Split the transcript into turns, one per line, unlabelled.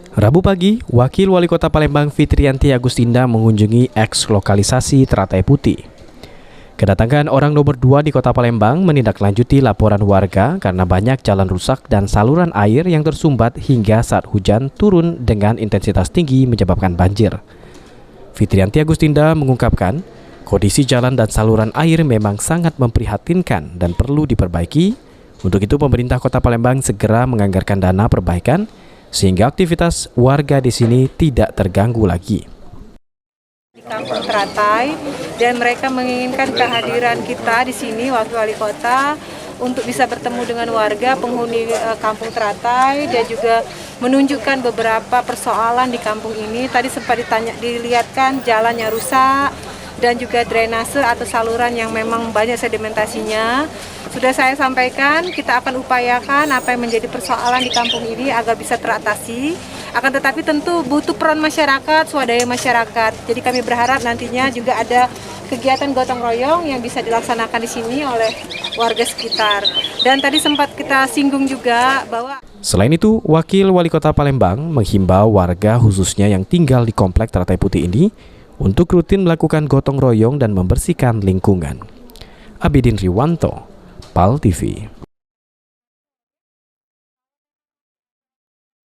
Rabu pagi, Wakil Wali Kota Palembang Fitriyanti Agustinda mengunjungi eks lokalisasi Teratai Putih. Kedatangan orang nomor 2 di Kota Palembang menindaklanjuti laporan warga karena banyak jalan rusak dan saluran air yang tersumbat hingga saat hujan turun dengan intensitas tinggi menyebabkan banjir. Fitriyanti Agustinda mengungkapkan, kondisi jalan dan saluran air memang sangat memprihatinkan dan perlu diperbaiki. Untuk itu pemerintah Kota Palembang segera menganggarkan dana perbaikan sehingga aktivitas warga di sini tidak terganggu lagi.
Di Kampung Teratai, dan mereka menginginkan kehadiran kita di sini wakil wali kota untuk bisa bertemu dengan warga penghuni Kampung Teratai dan juga menunjukkan beberapa persoalan di kampung ini. Tadi sempat dilihatkan jalannya rusak dan juga drainase atau saluran yang memang banyak sedimentasinya. Sudah saya sampaikan, kita akan upayakan apa yang menjadi persoalan di kampung ini agar bisa teratasi. Akan tetapi tentu butuh peran masyarakat, swadaya masyarakat. Jadi kami berharap nantinya juga ada kegiatan gotong royong yang bisa dilaksanakan di sini oleh warga sekitar. Dan tadi sempat kita singgung juga bahwa...
Selain itu, Wakil Wali Kota Palembang menghimbau warga khususnya yang tinggal di Komplek Teratai Putih ini untuk rutin melakukan gotong royong dan membersihkan lingkungan. Abidin Riwanto, PAL TV.